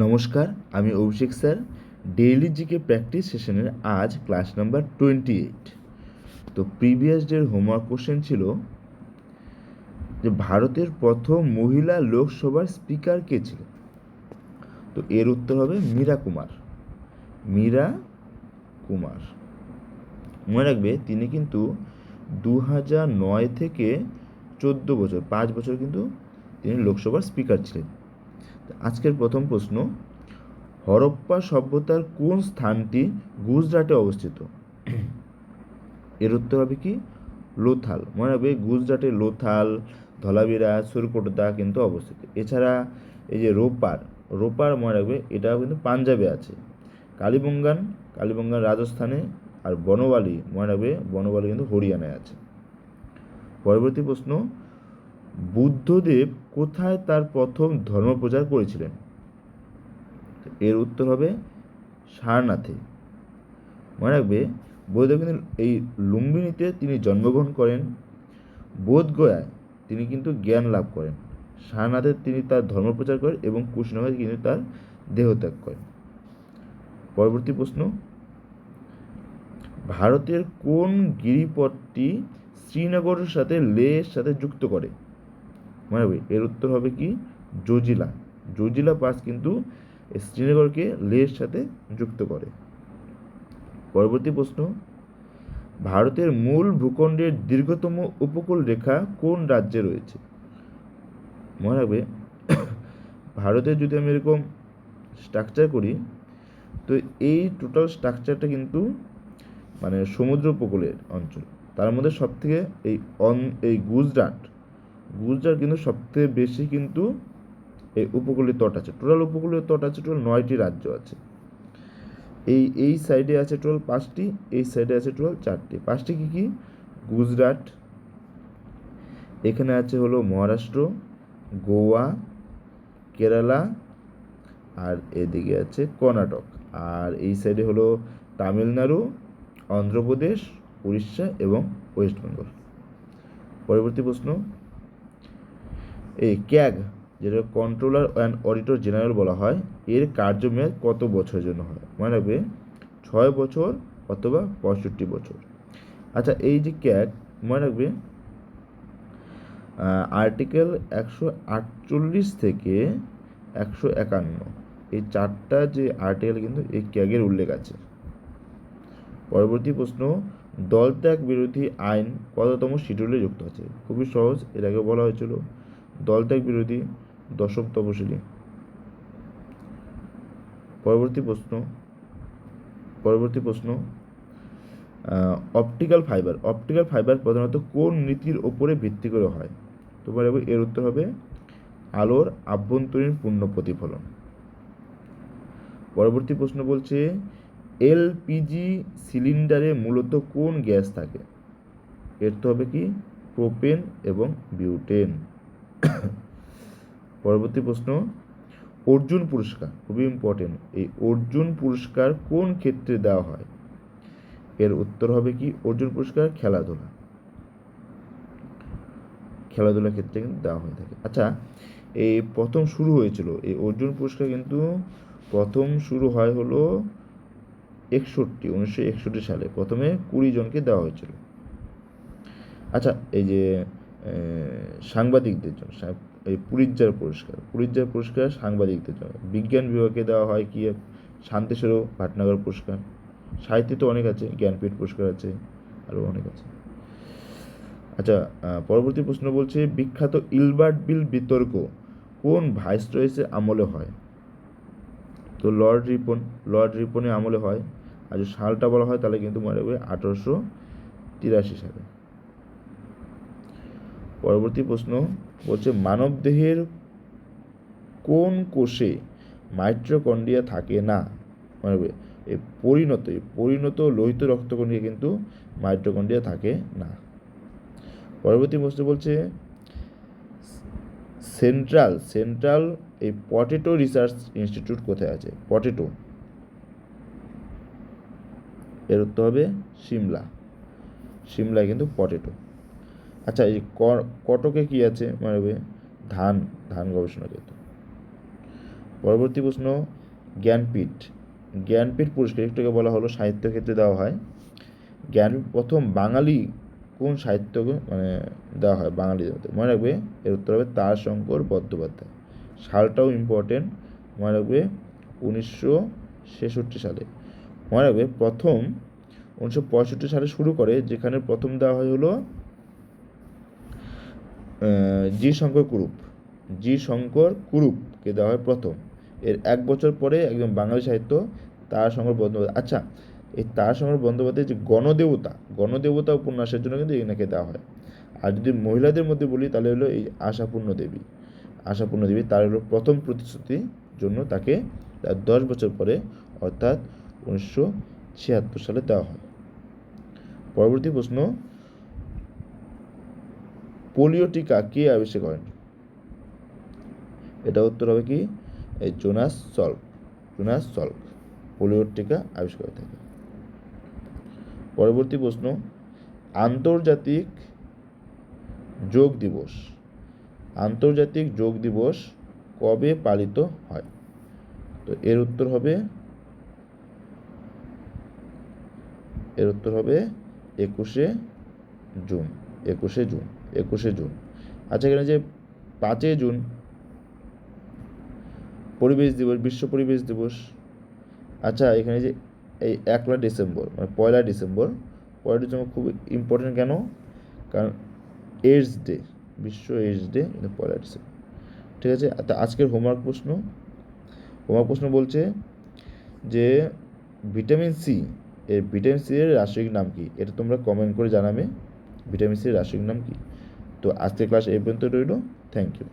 নমস্কার, আমি অভিষেক sir. Daily GK practice সেশনের আজ ক্লাস নাম্বার 28। তো প্রিভিয়াস ডের হোমওয়ার্ক কোশ্চেন ছিল যে ভারতের প্রথম মহিলা লোকসভার স্পিকার কে ছিল। তো এর উত্তর হবে মীরা কুমার। মীরা কুমার, মনে রাখবে তিনি কিন্তু 2009 থেকে 14 বছর, 5 বছর কিন্তু তিনি লোকসভার স্পিকার ছিলেন। আজকের প্রথম প্রশ্ন, হরপ্পা সভ্যতার কোন স্থানটি গুজরাটে অবস্থিত? এর উত্তর হবে কি লোথাল। মনে রাখবে গুজরাটে লোথাল, ধলাভিরা, সুরকোটদা কিন্তু অবস্থিত। এছাড়া এই যে রোপার মনে রাখবে এটাও কিন্তু পাঞ্জাবে আছে। কালীবঙ্গান রাজস্থানে, আর বনওয়ালি মনে রাখবে বনওয়ালি কিন্তু হরিয়ানায় আছে। পরবর্তী প্রশ্ন, বুদ্ধদেব কোথায় তার প্রথম ধর্মপ্রচার করেছিলেন? এর উত্তর হবে সারনাথে। মনে রাখবে বুদ্ধদেব কিন্তু এই লুম্বিনীতে তিনি জন্মগ্রহণ করেন, বোধগয়ায় তিনি কিন্তু জ্ঞান লাভ করেন, সারনাথে তিনি তার ধর্মপ্রচার করেন এবং কুশনগরে কিন্তু তার দেহত্যাগ করেন। পরবর্তী প্রশ্ন, ভারতের কোন গিরিপথটি শ্রীনগরের সাথে লেহের সাথে যুক্ত করে? মনে রাখবে এর উত্তর হবে কি জজিলা পাস কিন্তু শ্রীনগরকে লেহের সাথে যুক্ত করে। পরবর্তী প্রশ্ন, ভারতের মূল ভূখণ্ডের দীর্ঘতম উপকূল রেখা কোন রাজ্যে রয়েছে? মনে রাখবে ভারতের যদি আমি এরকম স্ট্রাকচার করি, তো এই টোটাল স্ট্রাকচারটা কিন্তু মানে সমুদ্র উপকূলের অঞ্চল। তার মধ্যে সবথেকে এই গুজরাট কিন্তু সবথেকে বেশি কিন্তু এই উপকূলীয় তট আছে। টোটাল উপকূলীয় তট আছে টোটাল 9টি রাজ্য আছে। এই সাইডে আছে টোটাল 5টি, এই সাইডে আছে টোটাল 4টি। 5টি কি কি? গুজরাট, এখানে আছে হলো মহারাষ্ট্র, গোয়া, কেরালা, আর এদিকে আছে কর্ণাটক, আর এই সাইডে হলো তামিলনাড়ু, অন্ধ্রপ্রদেশ, উড়িষ্যা এবং ওয়েস্ট বেঙ্গল। পরবর্তী প্রশ্ন, এই ক্যাগ যেটা কন্ট্রোলার অ্যান্ড অডিটর জেনারেল বলা হয়, এর কার্যমেয়াদ কত বছরের জন্য হয়? মনে রাখবে 6 বছর অথবা 65 বছর। আচ্ছা, এই যে ক্যাগ মনে রাখবে আর্টিকেল 148 থেকে 151, এই 4টা যে আর্টিকেল কিন্তু এই ক্যাগের উল্লেখ আছে। পরবর্তী প্রশ্ন, দলত্যাগ বিরোধী আইন কততম শিডিউলে যুক্ত আছে? খুবই সহজ, এর আগে বলা হয়েছিল দলত্যাগ বিরোধী 10ম তফসিলি। পরবর্তী প্রশ্ন, অপটিক্যাল ফাইবার প্রধানত কোন নীতির ওপরে ভিত্তি করে হয়? তোমার এর উত্তর হবে আলোর আভ্যন্তরীণ পূর্ণ প্রতিফলন। পরবর্তী প্রশ্ন বলছে, এলপিজি সিলিন্ডারে মূলত কোন গ্যাস থাকে? এর তো হবে কি প্রোপেন এবং বিউটেন। পরবর্তী প্রশ্ন, অর্জুন পুরস্কার খুবই ইম্পর্টেন্ট, এই অর্জুন পুরস্কার কোন ক্ষেত্রে দেওয়া হয়? এর উত্তর হবে কি অর্জুন পুরস্কার খেলাধুলার ক্ষেত্রে কিন্তু দেওয়া হয়ে থাকে। আচ্ছা, এই প্রথম শুরু হয়েছিল এই অর্জুন পুরস্কার কিন্তু প্রথম শুরু হয় হলো 1961 সালে, প্রথমে 20 জনকে দেওয়া হয়েছিল। আচ্ছা, এই যে সাংবাদিকদের জন্য এই পুলিৎজার পুরস্কার সাংবাদিকদের জন্য। বিজ্ঞান বিভাগে দেওয়া হয় কি শান্তিস্বরূপ ভাটনাগর পুরস্কার। সাহিত্যে তো অনেক আছে, জ্ঞানপীঠ পুরস্কার আছে, আরও অনেক আছে। আচ্ছা, পরবর্তী প্রশ্ন বলছে, বিখ্যাত ইলবার্ট বিল বিতর্ক কোন ভাইসরয়ের আমলে হয়? তো লর্ড রিপনের আমলে হয়। আর যদি সালটা বলা হয় তাহলে কিন্তু মনে রাখবে 1883 সালে। পরবর্তী প্রশ্ন বলছে, মানবদেহের কোন কোষে মাইটোকন্ড্রিয়া থাকে না? মনে রাখবে এই পরিণত লোহিত রক্তকণিকা কিন্তু মাইটোকন্ড্রিয়া থাকে না। পরবর্তী প্রশ্ন বলছে, সেন্ট্রাল এই পটেটো রিসার্চ ইনস্টিটিউট কোথায় আছে? এর উত্তর হবে সিমলায় কিন্তু পটেটো। আচ্ছা, এই কটকে কি আছে? মানে ধান গবেষণা ক্ষেত্র। পরবর্তী প্রশ্ন, জ্ঞানপীঠ। জ্ঞানপীঠ পুরস্কার একটুকে বলা হলো সাহিত্য ক্ষেত্রে দেওয়া হয়। জ্ঞানপীঠ প্রথম বাঙালি কোন সাহিত্য মানে দেওয়া হয় বাঙালিদের মধ্যে? মনে রাখবে এর উত্তর হবে তারাশঙ্কর বন্দ্যোপাধ্যায়। সালটাও ইম্পর্টেন্ট, মনে রাখবে 1966 সালে। মনে রাখবে প্রথম 1965 সালে শুরু করে, যেখানে প্রথম দেওয়া হয় হলো জি শঙ্কর কুরুপ। জি শঙ্কর কুরুপকে দেওয়া হয় প্রথম। এর 1 বছর পরে একজন বাঙালি সাহিত্য তারাশঙ্কর বন্দ্যোপাধ্যায়। আচ্ছা, এই তারাশঙ্কর বন্দ্যোপাধ্যায়ের যে গণদেবতা উপন্যাসের জন্য কিন্তু এনাকে দেওয়া হয়। আর যদি মহিলাদের মধ্যে বলি তাহলে হলো এই আশাপূর্ণ দেবী তার হলো প্রথম প্রতিশ্রুতির জন্য তাকে তার 10 বছর পরে অর্থাৎ 1976 সালে দেওয়া হয়। পরবর্তী প্রশ্ন, পোলিও টিকা কে আবিষ্কার করেন? এটা উত্তর হবে কি এই জোনাস সল্ক পোলিওর টিকা আবিষ্কার করে থাকে। পরবর্তী প্রশ্ন, আন্তর্জাতিক যোগ দিবস কবে পালিত হয়? তো এর উত্তর হবে 21শে জুন। আচ্ছা, এখানে যে 5 জুন পরিবেশ দিবস, বিশ্ব পরিবেশ দিবস। আচ্ছা, এখানে যে এই 1 ডিসেম্বর মানে 1 ডিসেম্বর খুব ইম্পর্টেন্ট কেন? কারণ এইডস ডে, বিশ্ব এইডস ডে 1 ডিসেম্বর। ঠিক আছে। আজকের হোমওয়ার্ক প্রশ্ন বলছে যে ভিটামিন সি এর রাসায়নিক নাম কি? এটা তোমরা কমেন্ট করে জানাবে ভিটামিন সি এর রাসায়নিক নাম কি। তো আজকের ক্লাস এই পর্যন্ত রইল। Thank you.